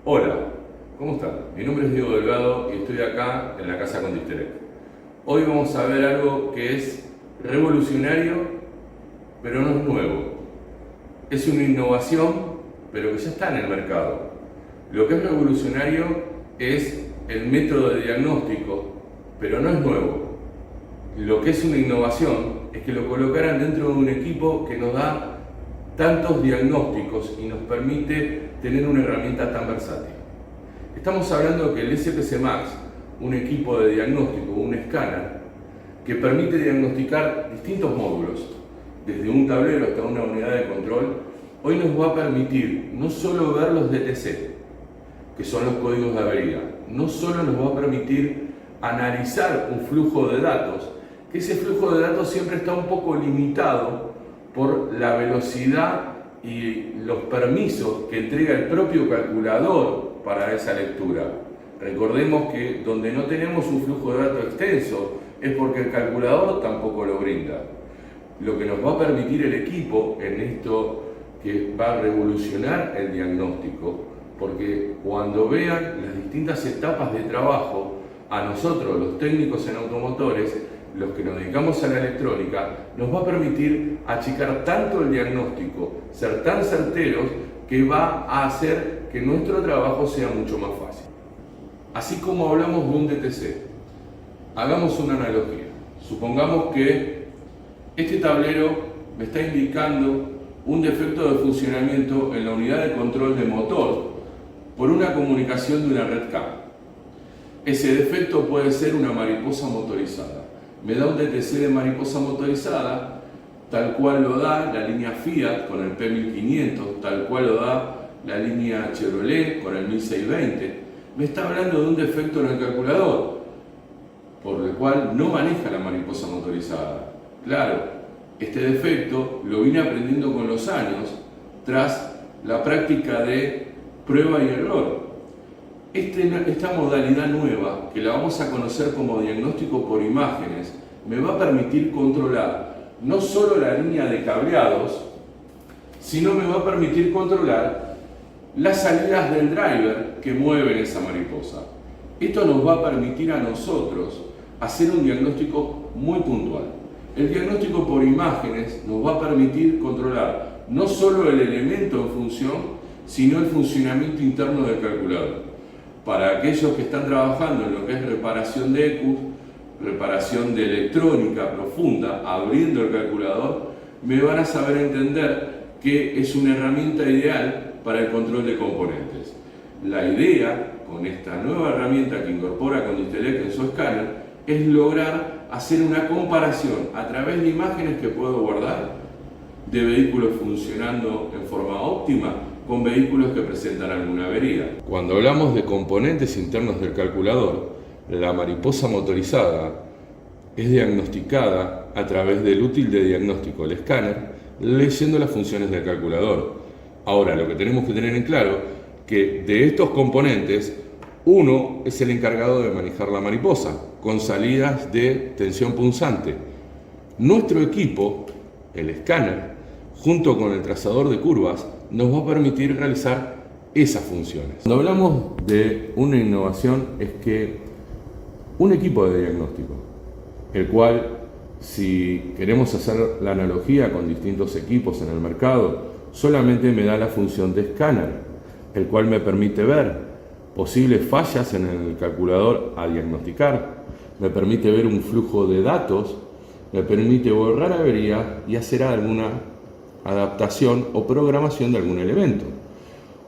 Hola, ¿cómo están? Mi nombre es Diego Delgado y estoy acá en la casa Condistelec. Hoy vamos a ver algo que es revolucionario, pero no es nuevo. Es una innovación, pero que ya está en el mercado. Lo que es revolucionario es el método de diagnóstico, pero no es nuevo. Lo que es una innovación es que lo colocaran dentro de un equipo que nos da tantos diagnósticos y nos permite tener una herramienta tan versátil. Estamos hablando que el SPC Max, un equipo de diagnóstico, un escáner, que permite diagnosticar distintos módulos, desde un tablero hasta una unidad de control, hoy nos va a permitir no solo ver los DTC, que son los códigos de avería, no solo nos va a permitir analizar un flujo de datos, que ese flujo de datos siempre está un poco limitado por la velocidad y los permisos que entrega el propio calculador para esa lectura. Recordemos que donde no tenemos un flujo de datos extenso es porque el calculador tampoco lo brinda. Lo que nos va a permitir el equipo en esto que va a revolucionar el diagnóstico, porque cuando vean las distintas etapas de trabajo, a nosotros los técnicos en automotores, los que nos dedicamos a la electrónica, nos va a permitir achicar tanto el diagnóstico, ser tan certeros, que va a hacer que nuestro trabajo sea mucho más fácil. Así como hablamos de un DTC, hagamos una analogía. Supongamos que este tablero me está indicando un defecto de funcionamiento en la unidad de control de motor por una comunicación de una red CAN. Ese defecto puede ser una mariposa motorizada. Me da un DTC de mariposa motorizada, tal cual lo da la línea Fiat con el P1500, tal cual lo da la línea Chevrolet con el 1620. Me está hablando de un defecto en el calculador, por el cual no maneja la mariposa motorizada. Claro, este defecto lo vine aprendiendo con los años, tras la práctica de prueba y error. Esta modalidad nueva, que la vamos a conocer como diagnóstico por imágenes, me va a permitir controlar no solo la línea de cableados, sino me va a permitir controlar las salidas del driver que mueven esa mariposa. Esto nos va a permitir a nosotros hacer un diagnóstico muy puntual. El diagnóstico por imágenes nos va a permitir controlar no solo el elemento en función, sino el funcionamiento interno del calculador. Para aquellos que están trabajando en lo que es reparación de ECUs, reparación de electrónica profunda, abriendo el calculador, me van a saber entender que es una herramienta ideal para el control de componentes. La idea con esta nueva herramienta que incorpora Condistelec en su escáner es lograr hacer una comparación a través de imágenes que puedo guardar de vehículos funcionando en forma óptima con vehículos que presentan alguna avería. Cuando hablamos de componentes internos del calculador, la mariposa motorizada es diagnosticada a través del útil de diagnóstico, el escáner, leyendo las funciones del calculador. Ahora, lo que tenemos que tener en claro que de estos componentes, uno es el encargado de manejar la mariposa, con salidas de tensión punzante. Nuestro equipo, el escáner, junto con el trazador de curvas, nos va a permitir realizar esas funciones. Cuando hablamos de una innovación es que un equipo de diagnóstico, el cual, si queremos hacer la analogía con distintos equipos en el mercado, solamente me da la función de escáner, el cual me permite ver posibles fallas en el calculador a diagnosticar, me permite ver un flujo de datos, me permite borrar avería y hacer alguna adaptación o programación de algún elemento.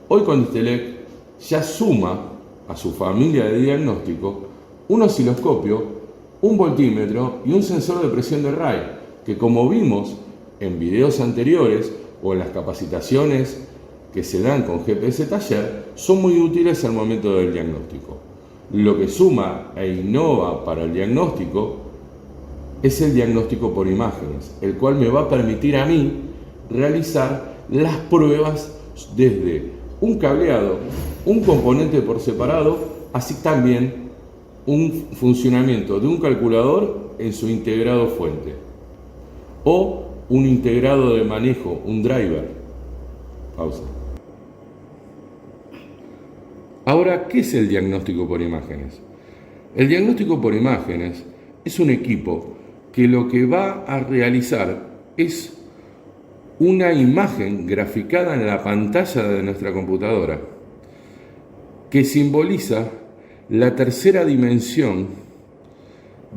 Hoy Condistelec ya suma a su familia de diagnóstico un osciloscopio, un voltímetro y un sensor de presión de RAI, que como vimos en videos anteriores o en las capacitaciones que se dan con GPS Taller, son muy útiles al momento del diagnóstico. Lo que suma e innova para el diagnóstico es el diagnóstico por imágenes, el cual me va a permitir a mí realizar las pruebas desde un cableado, un componente por separado, así también un funcionamiento de un calculador en su integrado fuente o un integrado de manejo, un driver. Pausa. Ahora, ¿qué es el diagnóstico por imágenes? El diagnóstico por imágenes es un equipo que lo que va a realizar es una imagen graficada en la pantalla de nuestra computadora que simboliza la tercera dimensión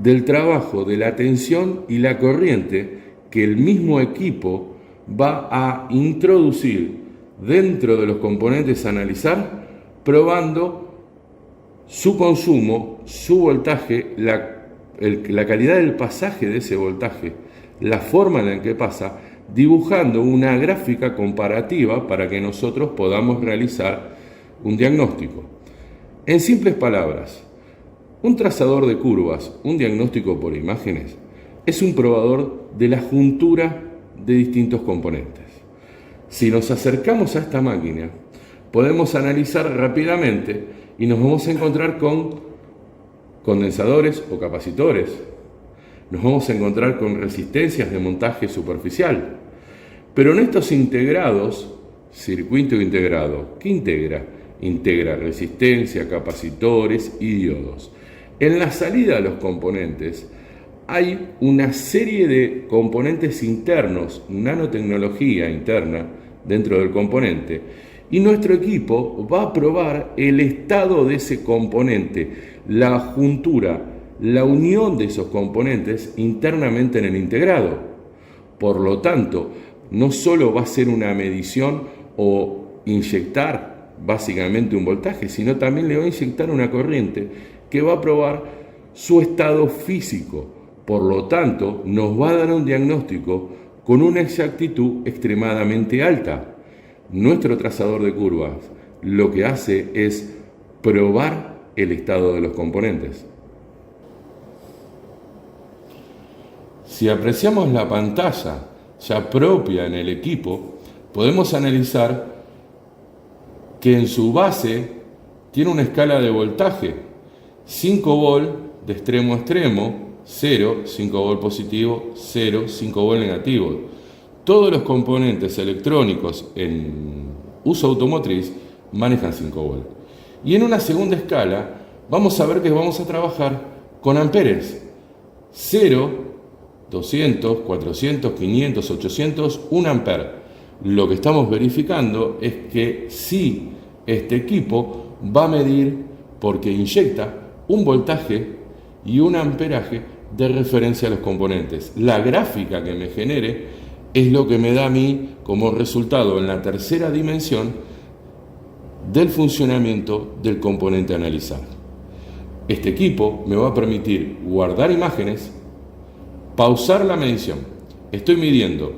del trabajo, de la tensión y la corriente que el mismo equipo va a introducir dentro de los componentes a analizar, probando su consumo, su voltaje, la calidad del pasaje de ese voltaje, la forma en la que pasa, dibujando una gráfica comparativa para que nosotros podamos realizar un diagnóstico. En simples palabras, un trazador de curvas, un diagnóstico por imágenes, es un probador de la juntura de distintos componentes. Si nos acercamos a esta máquina, podemos analizar rápidamente y nos vamos a encontrar con condensadores o capacitores. Nos vamos a encontrar con resistencias de montaje superficial. Pero en estos integrados, circuito integrado, ¿qué integra? Integra resistencia, capacitores y diodos. En la salida de los componentes hay una serie de componentes internos, nanotecnología interna dentro del componente, y nuestro equipo va a probar el estado de ese componente, la juntura, la unión de esos componentes internamente en el integrado. Por lo tanto, no solo va a ser una medición o inyectar básicamente un voltaje, sino también le va a inyectar una corriente que va a probar su estado físico. Por lo tanto, nos va a dar un diagnóstico con una exactitud extremadamente alta. Nuestro trazador de curvas lo que hace es probar el estado de los componentes. Si apreciamos la pantalla ya propia en el equipo, podemos analizar que en su base tiene una escala de voltaje, 5 volt de extremo a extremo, 0, 5 volt positivo, 0, 5 volt negativo. Todos los componentes electrónicos en uso automotriz manejan 5 volt. Y en una segunda escala vamos a ver que vamos a trabajar con amperes, 0, 200, 400, 500, 800, 1 amper. Lo que estamos verificando es que si este equipo va a medir porque inyecta un voltaje y un amperaje de referencia a los componentes. La gráfica que me genere es lo que me da a mí como resultado en la tercera dimensión del funcionamiento del componente a analizar. Este equipo me va a permitir guardar imágenes, pausar la medición. Estoy midiendo,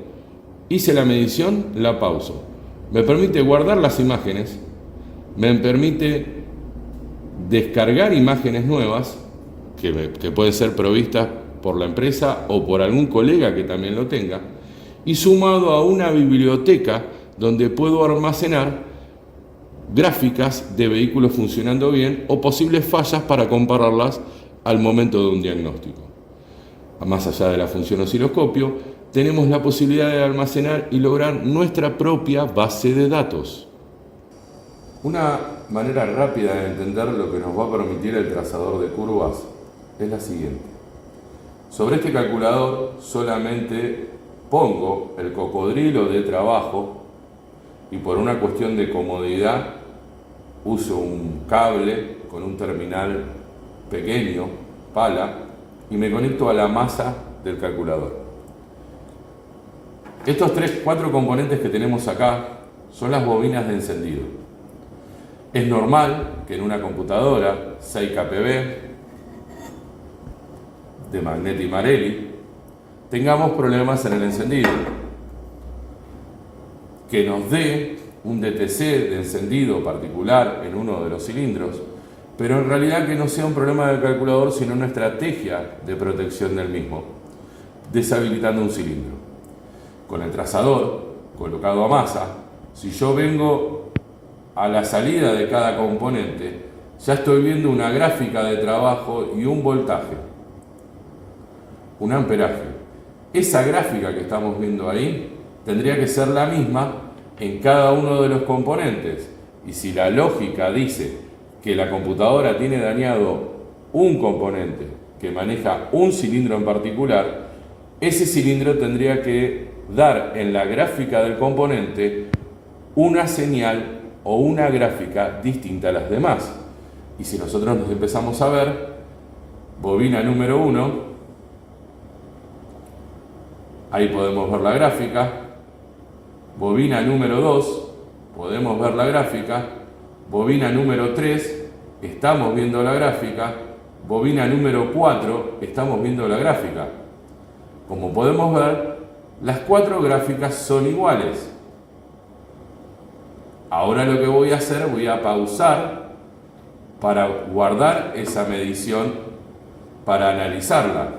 hice la medición, la pauso. Me permite guardar las imágenes, me permite descargar imágenes nuevas que pueden ser provistas por la empresa o por algún colega que también lo tenga, y sumado a una biblioteca donde puedo almacenar gráficas de vehículos funcionando bien o posibles fallas para compararlas al momento de un diagnóstico. Más allá de la función osciloscopio, tenemos la posibilidad de almacenar y lograr nuestra propia base de datos. Una manera rápida de entender lo que nos va a permitir el trazador de curvas es la siguiente. Sobre este calculador solamente pongo el cocodrilo de trabajo y por una cuestión de comodidad uso un cable con un terminal pequeño, pala, y me conecto a la masa del calculador. Estos 4 componentes que tenemos acá son las bobinas de encendido. Es normal que en una computadora 6 kPb de Magneti Marelli tengamos problemas en el encendido, que nos dé un DTC de encendido particular en uno de los cilindros, pero en realidad que no sea un problema del calculador, sino una estrategia de protección del mismo, deshabilitando un cilindro. Con el trazador colocado a masa, si yo vengo a la salida de cada componente, ya estoy viendo una gráfica de trabajo y un voltaje, un amperaje. Esa gráfica que estamos viendo ahí tendría que ser la misma en cada uno de los componentes. Y si la lógica dice que la computadora tiene dañado un componente que maneja un cilindro en particular, ese cilindro tendría que dar en la gráfica del componente una señal o una gráfica distinta a las demás. Y si nosotros nos empezamos a ver, bobina número 1, ahí podemos ver la gráfica. Bobina número 2, podemos ver la gráfica. Bobina número 3, estamos viendo la gráfica. Bobina número 4, estamos viendo la gráfica. Como podemos ver, las 4 gráficas son iguales. Ahora lo que voy a hacer, voy a pausar para guardar esa medición, para analizarla.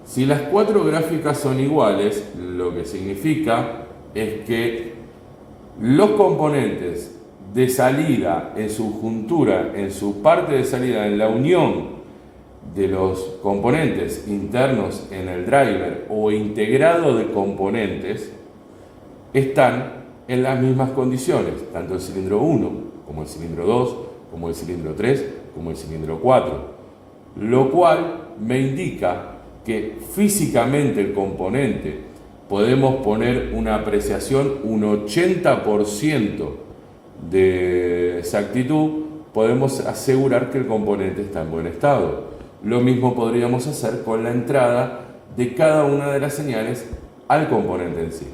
Si las 4 gráficas son iguales, lo que significa es que los componentes de salida en su juntura, en su parte de salida, en la unión de los componentes internos en el driver o integrado de componentes, están en las mismas condiciones, tanto el cilindro 1 como el cilindro 2, como el cilindro 3, como el cilindro 4, lo cual me indica que físicamente el componente podemos poner una apreciación, un 80% de exactitud, podemos asegurar que el componente está en buen estado. Lo mismo podríamos hacer con la entrada de cada una de las señales al componente en sí.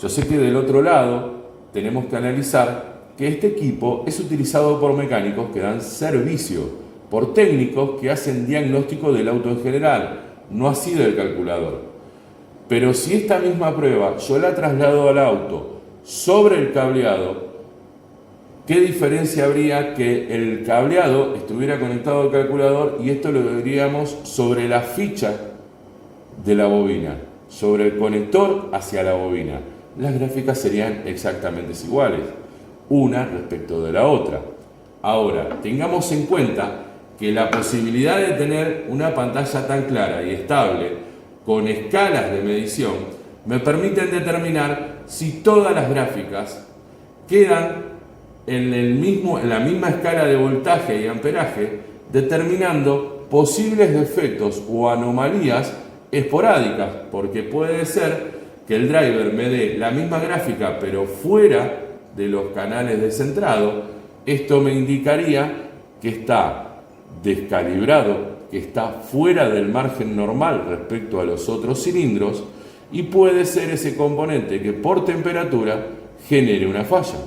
Yo sé que del otro lado tenemos que analizar que este equipo es utilizado por mecánicos que dan servicio, por técnicos que hacen diagnóstico del auto en general, no así del calculador. Pero si esta misma prueba yo la traslado al auto sobre el cableado, ¿qué diferencia habría que el cableado estuviera conectado al calculador y esto lo veríamos sobre la ficha de la bobina, sobre el conector hacia la bobina? Las gráficas serían exactamente iguales, una respecto de la otra. Ahora, tengamos en cuenta que la posibilidad de tener una pantalla tan clara y estable, con escalas de medición, me permiten determinar si todas las gráficas quedan en la misma escala de voltaje y amperaje, determinando posibles defectos o anomalías esporádicas, porque puede ser que el driver me dé la misma gráfica pero fuera de los canales de centrado. Esto me indicaría que está descalibrado, que está fuera del margen normal respecto a los otros cilindros, y puede ser ese componente que por temperatura genere una falla.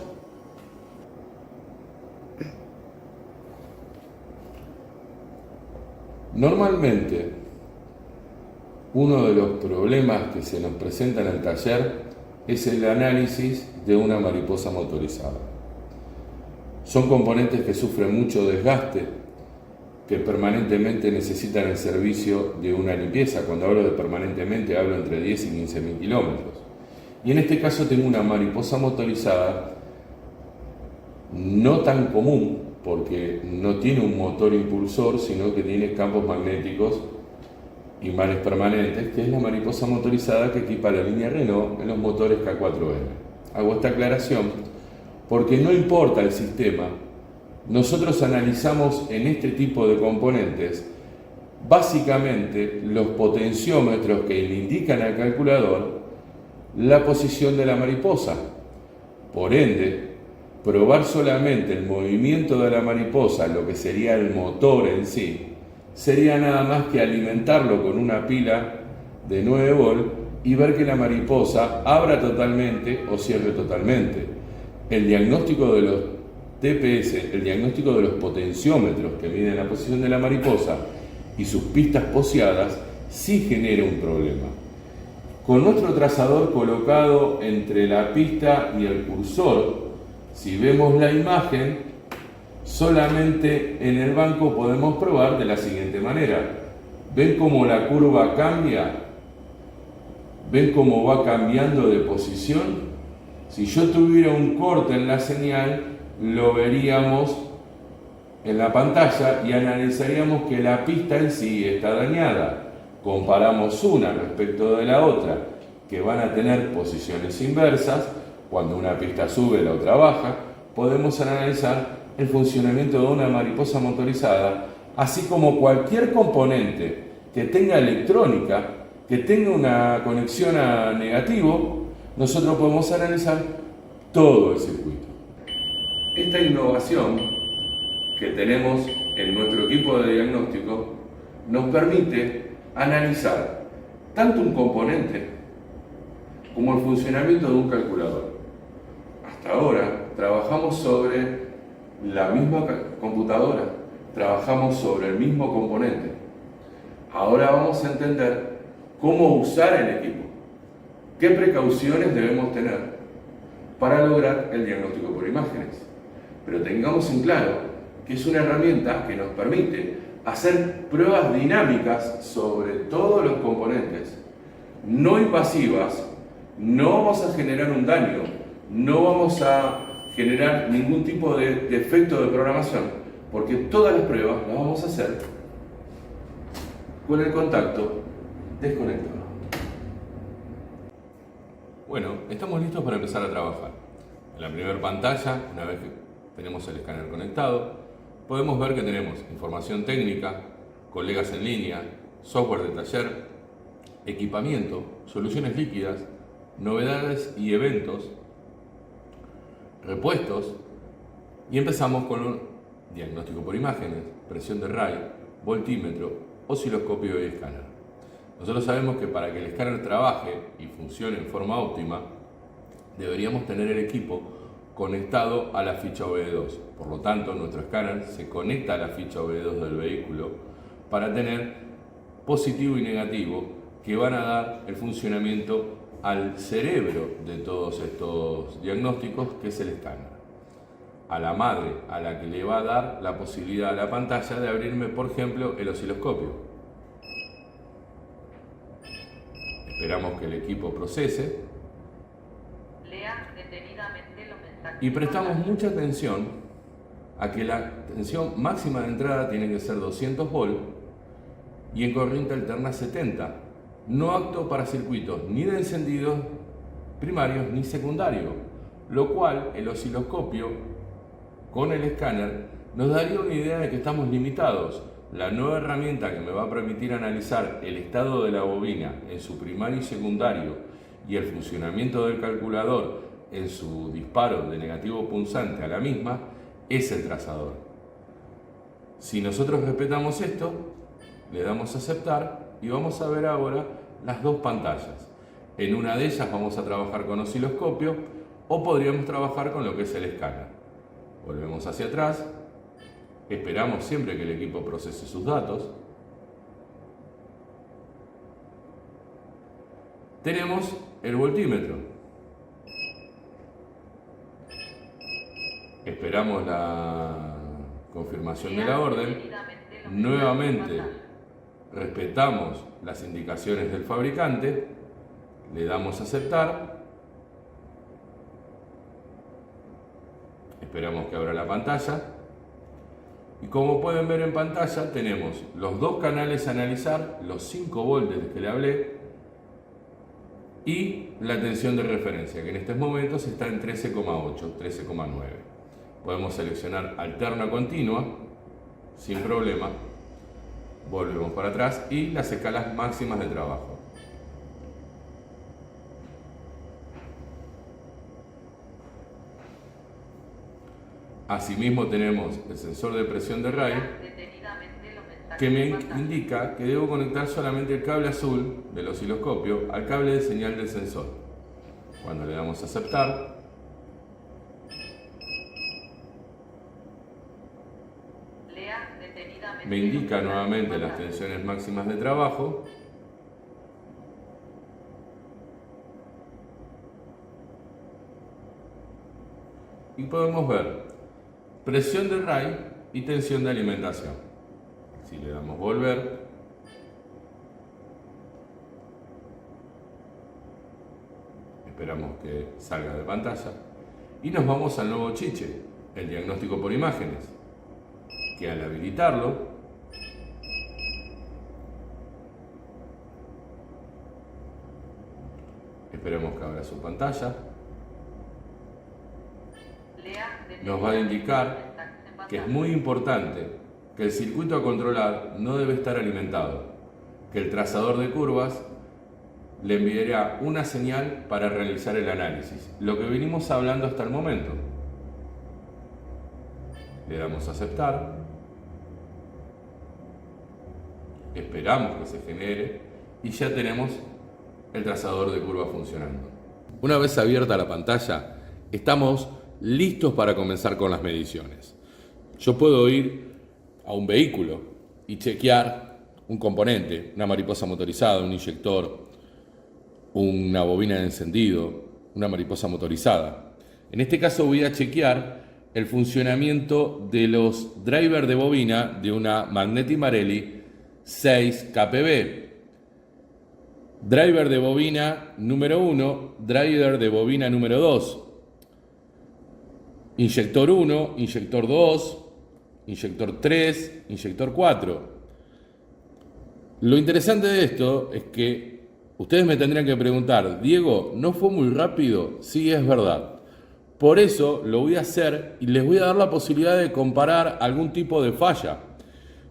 Normalmente, uno de los problemas que se nos presenta en el taller es el análisis de una mariposa motorizada. Son componentes que sufren mucho desgaste, que permanentemente necesitan el servicio de una limpieza. Cuando hablo de permanentemente, hablo entre 10 y 15.000 kilómetros. Y en este caso tengo una mariposa motorizada no tan común, porque no tiene un motor impulsor, sino que tiene campos magnéticos imanes permanentes, que es la mariposa motorizada que equipa la línea Renault en los motores K4M. Hago esta aclaración porque no importa el sistema, nosotros analizamos en este tipo de componentes básicamente los potenciómetros que le indican al calculador la posición de la mariposa. Por ende, probar solamente el movimiento de la mariposa, lo que sería el motor en sí, sería nada más que alimentarlo con una pila de 9 volt y ver que la mariposa abra totalmente o cierre totalmente. El diagnóstico de los TPS, el diagnóstico de los potenciómetros que miden la posición de la mariposa y sus pistas poseadas, sí genera un problema. Con nuestro trazador colocado entre la pista y el cursor, si vemos la imagen, solamente en el banco podemos probar de la siguiente manera. ¿Ven cómo la curva cambia? ¿Ven cómo va cambiando de posición? Si yo tuviera un corte en la señal, lo veríamos en la pantalla y analizaríamos que la pista en sí está dañada. Comparamos una respecto de la otra, que van a tener posiciones inversas, cuando una pista sube, la otra baja, podemos analizar el funcionamiento de una mariposa motorizada, así como cualquier componente que tenga electrónica, que tenga una conexión a negativo, nosotros podemos analizar todo el circuito. Esta innovación que tenemos en nuestro equipo de diagnóstico nos permite analizar tanto un componente como el funcionamiento de un calculador. Hasta ahora trabajamos sobre la misma computadora, trabajamos sobre el mismo componente. Ahora vamos a entender cómo usar el equipo, qué precauciones debemos tener para lograr el diagnóstico por imágenes. Pero tengamos en claro que es una herramienta que nos permite hacer pruebas dinámicas sobre todos los componentes, no invasivas. No vamos a generar un daño, no vamos a generar ningún tipo de defecto de programación, porque todas las pruebas las vamos a hacer con el contacto desconectado. Bueno, estamos listos para empezar a trabajar. En la primera pantalla, una vez que tenemos el escáner conectado, podemos ver que tenemos información técnica, colegas en línea, software de taller, equipamiento, soluciones líquidas, novedades y eventos, repuestos, y empezamos con un diagnóstico por imágenes, presión de RAI, voltímetro, osciloscopio y escáner. Nosotros sabemos que para que el escáner trabaje y funcione en forma óptima, deberíamos tener el equipo conectado a la ficha OBD2. Por lo tanto, nuestro escáner se conecta a la ficha OBD2 del vehículo para tener positivo y negativo que van a dar el funcionamiento al cerebro de todos estos diagnósticos, que es el escáner. A la madre, a la que le va a dar la posibilidad a la pantalla de abrirme, por ejemplo, el osciloscopio. Esperamos que el equipo procese. Lea detenidamente los mensajes. Y prestamos mucha atención a que la tensión máxima de entrada tiene que ser 200 volt y en corriente alterna 70. No apto para circuitos ni de encendidos primarios ni secundarios, lo cual el osciloscopio con el escáner nos daría una idea de que estamos limitados. La nueva herramienta que me va a permitir analizar el estado de la bobina en su primario y secundario y el funcionamiento del calculador en su disparo de negativo punzante a la misma es el trazador. Si nosotros respetamos esto, le damos a aceptar y vamos a ver ahora las dos pantallas. En una de ellas vamos a trabajar con osciloscopio o podríamos trabajar con lo que es el escáner. Volvemos hacia atrás, esperamos siempre que el equipo procese sus datos. Tenemos el voltímetro. Esperamos la confirmación de la orden. Nuevamente respetamos las indicaciones del fabricante, le damos a aceptar, esperamos que abra la pantalla y como pueden ver en pantalla tenemos los dos canales a analizar, los 5 voltios que le hablé y la tensión de referencia que en estos momentos está en 13,8, 13,9. Podemos seleccionar alterna continua sin problema. Volvemos para atrás y las escalas máximas de trabajo. Asimismo tenemos el sensor de presión de RAI que me indica que debo conectar solamente el cable azul del osciloscopio al cable de señal del sensor. Cuando le damos a aceptar, me indica nuevamente las tensiones máximas de trabajo y podemos ver presión de RAI y tensión de alimentación. Si le damos volver, esperamos que salga de pantalla y nos vamos al nuevo chiche, el diagnóstico por imágenes, que al habilitarlo esperemos que abra su pantalla. nos va a indicar que es muy importante que el circuito a controlar no debe estar alimentado, que el trazador de curvas le enviará una señal para realizar el análisis, lo que venimos hablando hasta el momento. Le damos a aceptar, esperamos que se genere y ya tenemos el trazador de curvas funcionando. Una vez abierta la pantalla, estamos listos para comenzar con las mediciones. Yo puedo ir a un vehículo y chequear un componente, una mariposa motorizada, un inyector, una bobina de encendido, una mariposa motorizada. En este caso voy a chequear el funcionamiento de los drivers de bobina de una Magneti Marelli 6 KPB. Driver de bobina número 1, driver de bobina número 2, inyector 1, inyector 2, inyector 3, inyector 4. Lo interesante de esto es que ustedes me tendrían que preguntar, Diego, ¿no fue muy rápido? Sí, es verdad. Por eso lo voy a hacer y les voy a dar la posibilidad de comparar algún tipo de falla.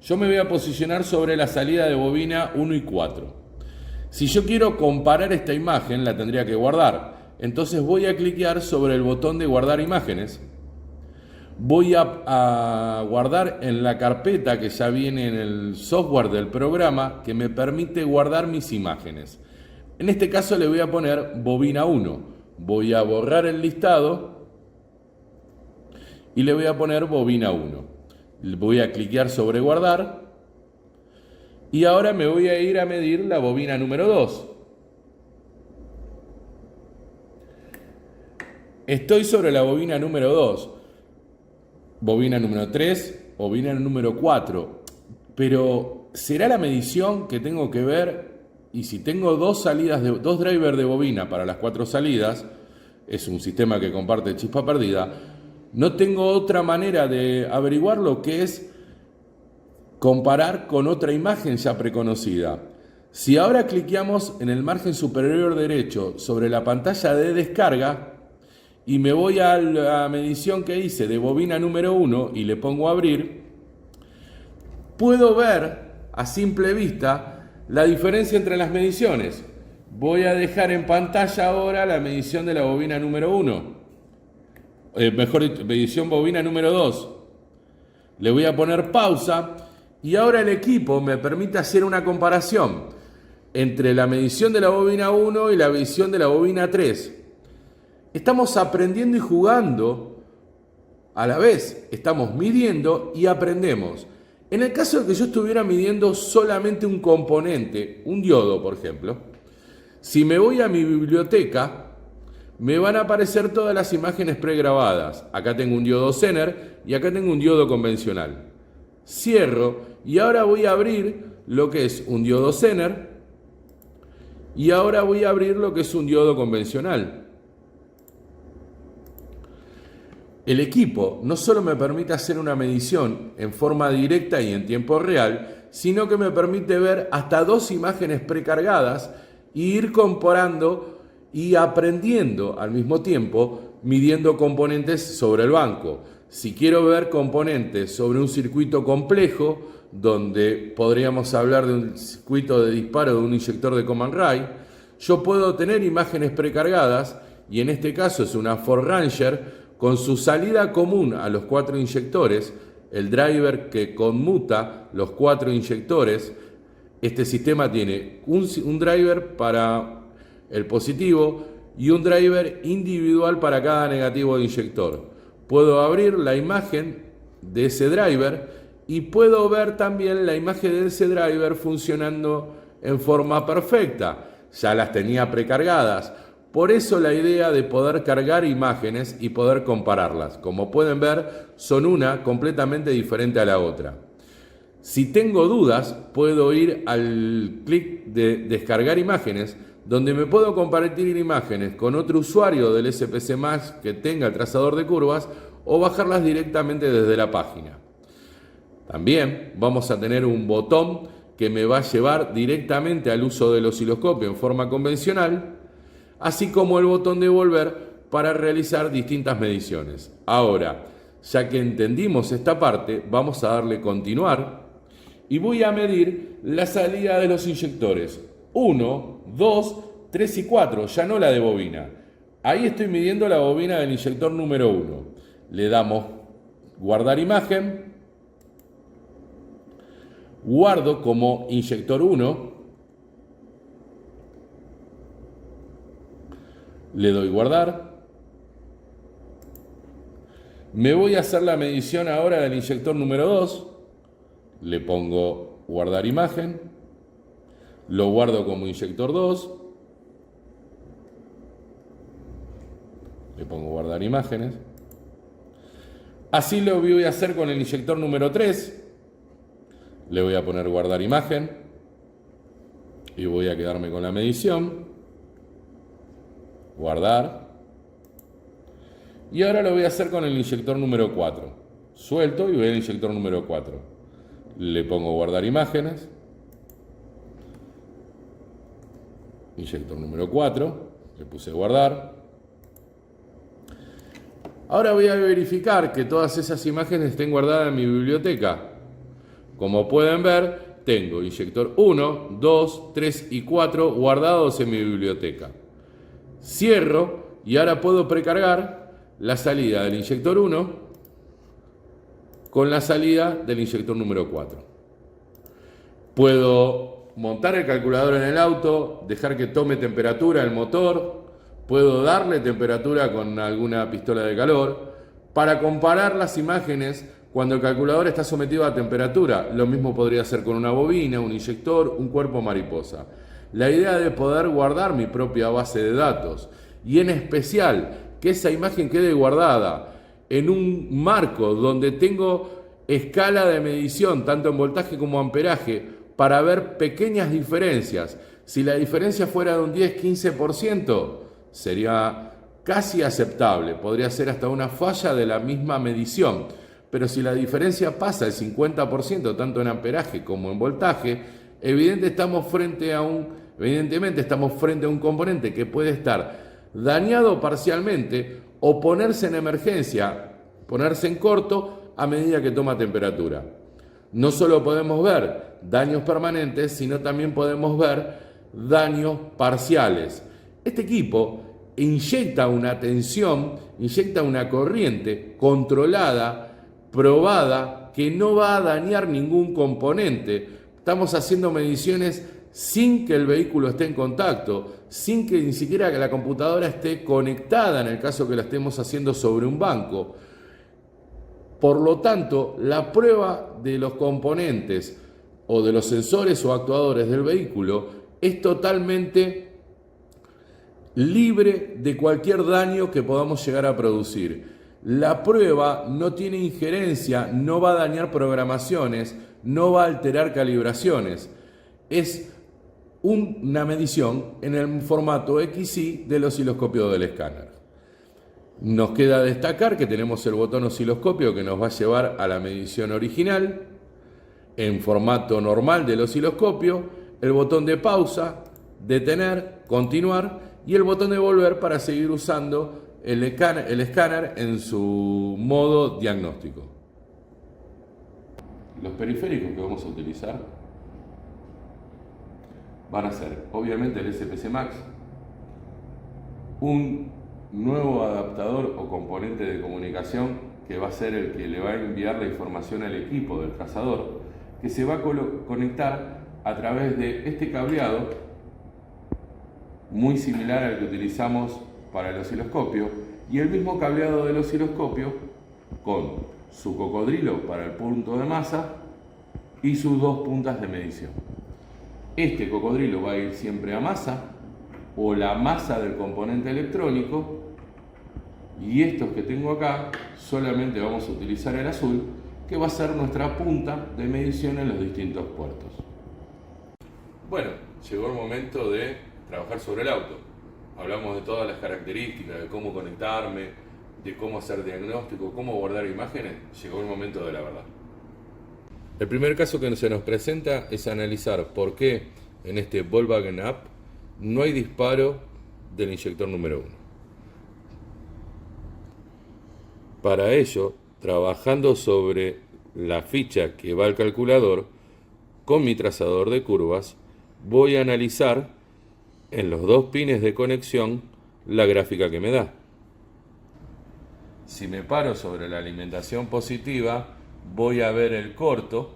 Yo me voy a posicionar sobre la salida de bobina 1 y 4. Si yo quiero comparar esta imagen, la tendría que guardar. Entonces voy a cliquear sobre el botón de guardar imágenes. Voy a guardar en la carpeta que ya viene en el software del programa que me permite guardar mis imágenes. En este caso le voy a poner bobina 1. Voy a borrar el listado y le voy a poner bobina 1. Voy a cliquear sobre guardar. Y ahora me voy a ir a medir la bobina número 2. Estoy sobre la bobina número 2. Bobina número 3, bobina número 4. Pero ¿será la medición que tengo que ver? Y si tengo dos drivers de bobina para las 4 salidas, es un sistema que comparte chispa perdida, no tengo otra manera de averiguar lo que es comparar con otra imagen ya preconocida. Si ahora cliqueamos en el margen superior derecho sobre la pantalla de descarga y me voy a la medición que hice de bobina número 1 y le pongo a abrir, puedo ver a simple vista la diferencia entre las mediciones. Voy a dejar en pantalla ahora la medición de la bobina número 1. Mejor dicho, medición bobina número 2. Le voy a poner pausa. Y ahora el equipo me permite hacer una comparación entre la medición de la bobina 1 y la medición de la bobina 3. Estamos aprendiendo y jugando a la vez. Estamos midiendo y aprendemos. En el caso de que yo estuviera midiendo solamente un componente, un diodo por ejemplo, si me voy a mi biblioteca, me van a aparecer todas las imágenes pregrabadas. Acá tengo un diodo Zener y acá tengo un diodo convencional. Cierro y ahora voy a abrir lo que es un diodo Zener y ahora voy a abrir lo que es un diodo convencional. El equipo no solo me permite hacer una medición en forma directa y en tiempo real, sino que me permite ver hasta 2 imágenes precargadas e ir comparando y aprendiendo al mismo tiempo, midiendo componentes sobre el banco. Si quiero ver componentes sobre un circuito complejo, donde podríamos hablar de un circuito de disparo de un inyector de Command Rail, yo puedo tener imágenes precargadas, y en este caso es una Ford Ranger, con su salida común a los 4 inyectores, el driver que conmuta los 4 inyectores. Este sistema tiene un driver para el positivo y un driver individual para cada negativo de inyector. Puedo abrir la imagen de ese driver y puedo ver también la imagen de ese driver funcionando en forma perfecta. Ya las tenía precargadas. Por eso la idea de poder cargar imágenes y poder compararlas. Como pueden ver, son una completamente diferente a la otra. Si tengo dudas, puedo ir al clic de descargar imágenes, donde me puedo compartir imágenes con otro usuario del SPC Max que tenga el trazador de curvas o bajarlas directamente desde la página. También vamos a tener un botón que me va a llevar directamente al uso del osciloscopio en forma convencional, así como el botón de volver para realizar distintas mediciones. Ahora, Ya que entendimos esta parte, vamos a darle continuar y voy a medir la salida de los inyectores 1, 2, 3 y 4, ya no la de bobina. Ahí estoy midiendo la bobina del inyector número 1. Le damos guardar imagen, guardo como inyector 1, le doy guardar. Me voy a hacer la medición ahora del inyector número 2, le pongo guardar imagen, lo guardo como inyector 2, le pongo guardar imágenes. Así lo voy a hacer con el inyector número 3, le voy a poner guardar imagen y voy a quedarme con la medición, guardar. Y ahora lo voy a hacer con el inyector número 4. Suelto y voy al inyector número 4. Le pongo guardar imágenes. Inyector número 4. Le puse guardar. Ahora voy a verificar que todas esas imágenes estén guardadas en mi biblioteca. Como pueden ver, tengo inyector 1, 2, 3 y 4 guardados en mi biblioteca. Cierro y ahora puedo precargar la salida del inyector 1 con la salida del inyector número 4. Puedo montar el calculador en el auto, dejar que tome temperatura el motor, puedo darle temperatura con alguna pistola de calor para comparar las imágenes cuando el calculador está sometido a temperatura. Lo mismo podría hacer con una bobina, un inyector, un cuerpo mariposa. La idea de poder guardar mi propia base de datos y en especial que esa imagen quede guardada en un marco donde tengo escala de medición, tanto en voltaje como amperaje, para ver pequeñas diferencias. Si la diferencia fuera de un 10-15%, sería casi aceptable, podría ser hasta una falla de la misma medición. Pero si la diferencia pasa el 50%, tanto en amperaje como en voltaje, evidentemente estamos frente a un componente que puede estar dañado parcialmente o ponerse en emergencia, ponerse en corto a medida que toma temperatura. No solo podemos ver daños permanentes, sino también podemos ver daños parciales. Este equipo inyecta una tensión, inyecta una corriente controlada, probada, que no va a dañar ningún componente. Estamos haciendo mediciones sin que el vehículo esté en contacto, sin que ni siquiera que la computadora esté conectada en el caso que la estemos haciendo sobre un banco. Por lo tanto, la prueba de los componentes o de los sensores o actuadores del vehículo es totalmente libre de cualquier daño que podamos llegar a producir. La prueba no tiene injerencia, no va a dañar programaciones, no va a alterar calibraciones. Es una medición en el formato XY del osciloscopio del escáner. Nos queda destacar que tenemos el botón osciloscopio que nos va a llevar a la medición original en formato normal del osciloscopio, el botón de pausa, detener, continuar y el botón de volver para seguir usando el escáner en su modo diagnóstico. Los periféricos que vamos a utilizar van a ser obviamente el SPC Max, un nuevo adaptador o componente de comunicación que va a ser el que le va a enviar la información al equipo del cazador, que se va a conectar a través de este cableado muy similar al que utilizamos para el osciloscopio y el mismo cableado del osciloscopio con su cocodrilo para el punto de masa y sus dos puntas de medición. Este cocodrilo va a ir siempre a masa o la masa del componente electrónico y estos que tengo acá solamente vamos a utilizar el azul, que va a ser nuestra punta de medición en los distintos puertos. Bueno, llegó el momento de trabajar sobre el auto. Hablamos de todas las características, de cómo conectarme, de cómo hacer diagnóstico, cómo guardar imágenes. Llegó el momento de la verdad. El primer caso que se nos presenta es analizar por qué en este Volkswagen Up no hay disparo del inyector número 1. Para ello trabajando sobre la ficha que va al calculador, con mi trazador de curvas, voy a analizar en los dos pines de conexión la gráfica que me da. Si me paro sobre la alimentación positiva, voy a ver el corto,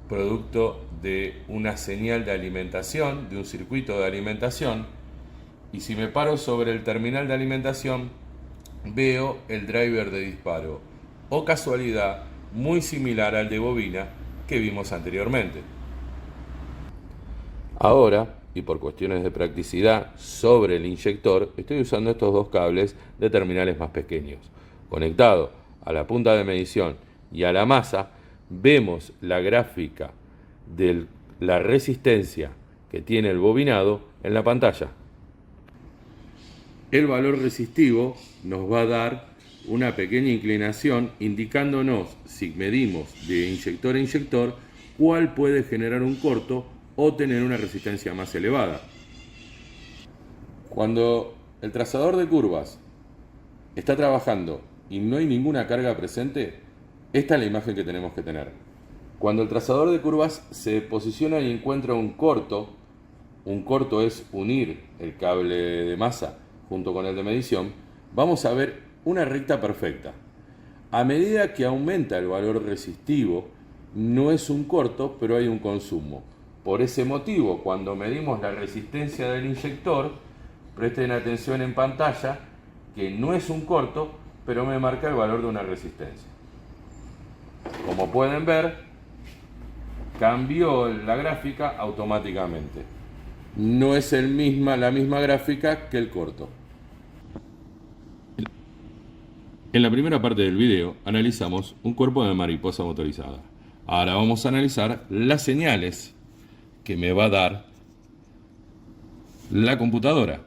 producto de una señal de alimentación, de un circuito de alimentación, y si me paro sobre el terminal de alimentación, veo el driver de disparo, o casualidad, muy similar al de bobina que vimos anteriormente. Ahora, y por cuestiones de practicidad sobre el inyector, estoy usando estos dos cables de terminales más pequeños. Conectado a la punta de medición y a la masa, vemos la gráfica de la resistencia que tiene el bobinado en la pantalla. El valor resistivo nos va a dar una pequeña inclinación indicándonos, si medimos de inyector a inyector, cuál puede generar un corto o tener una resistencia más elevada. Cuando el trazador de curvas está trabajando y no hay ninguna carga presente, esta es la imagen que tenemos que tener. Cuando el trazador de curvas se posiciona y encuentra un corto es unir el cable de masa junto con el de medición, vamos a ver una recta perfecta. A medida que aumenta el valor resistivo, no es un corto, pero hay un consumo. Por ese motivo, cuando medimos la resistencia del inyector, presten atención en pantalla que no es un corto, pero me marca el valor de una resistencia. Como pueden ver, cambió la gráfica automáticamente. No es la misma gráfica que el corto. En la primera parte del video analizamos un cuerpo de mariposa motorizada. Ahora vamos a analizar las señales que me va a dar la computadora.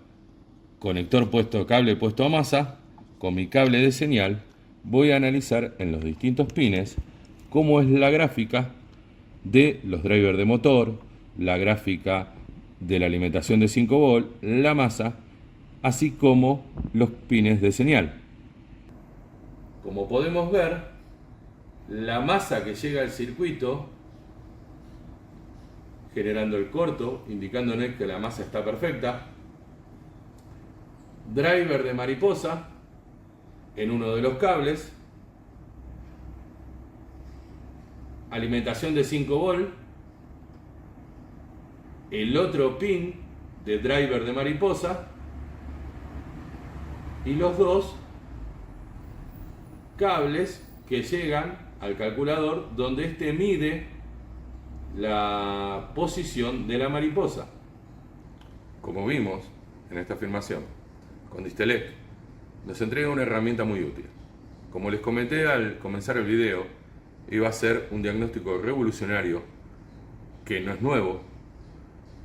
Cable puesto a masa, con mi cable de señal, voy a analizar en los distintos pines cómo es la gráfica de los drivers de motor, la gráfica de la alimentación de 5 volt, la masa, así como los pines de señal. Como podemos ver, la masa que llega al circuito, generando el corto, indicándonos que la masa está perfecta. Driver de mariposa en uno de los cables. Alimentación de 5 volt. El otro pin de driver de mariposa. Y los dos cables que llegan al calculador, donde este mide la posición de la mariposa. Como vimos en esta filmación, con Distelec nos entrega una herramienta muy útil. Como les comenté al comenzar el video, iba a ser un diagnóstico revolucionario que no es nuevo,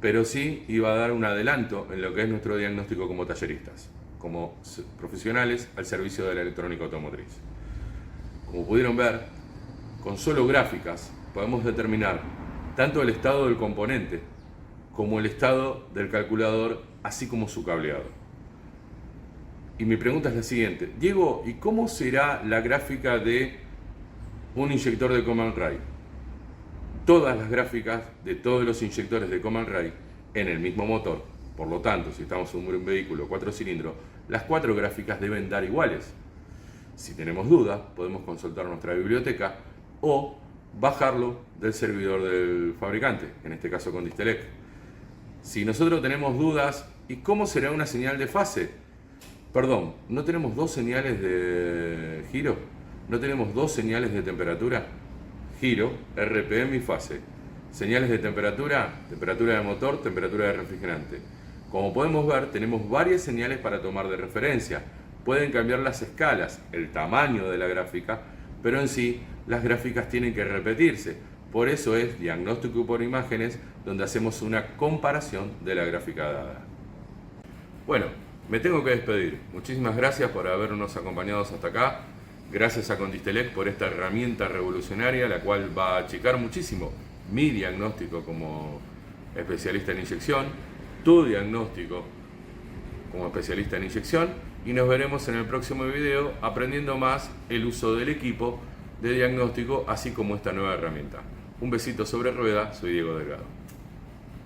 pero sí iba a dar un adelanto en lo que es nuestro diagnóstico como talleristas, como profesionales al servicio de la electrónica automotriz. Como pudieron ver, con solo gráficas podemos determinar tanto el estado del componente como el estado del calculador, así como su cableado. Y mi pregunta es la siguiente: Diego, ¿y cómo será la gráfica de un inyector de Command Rail? Todas las gráficas de todos los inyectores de Command Rail en el mismo motor. Por lo tanto, si estamos en un vehículo 4 cilindros, las 4 gráficas deben dar iguales. Si tenemos dudas, podemos consultar nuestra biblioteca o bajarlo del servidor del fabricante, en este caso con Distelec. Si nosotros tenemos dudas, ¿y cómo será una señal de fase? Perdón, ¿no tenemos 2 señales de giro? ¿No tenemos 2 señales de temperatura? Giro, RPM y fase. Señales de temperatura, temperatura de motor, temperatura de refrigerante. Como podemos ver, tenemos varias señales para tomar de referencia. Pueden cambiar las escalas, el tamaño de la gráfica, pero en sí las gráficas tienen que repetirse. Por eso es diagnóstico por imágenes, donde hacemos una comparación de la gráfica dada. Bueno, me tengo que despedir. Muchísimas gracias por habernos acompañado hasta acá. Gracias a Condistelec por esta herramienta revolucionaria, la cual va a achicar muchísimo mi diagnóstico como especialista en inyección, tu diagnóstico como especialista en inyección, y nos veremos en el próximo video aprendiendo más el uso del equipo de diagnóstico, así como esta nueva herramienta. Un besito sobre rueda, soy Diego Delgado.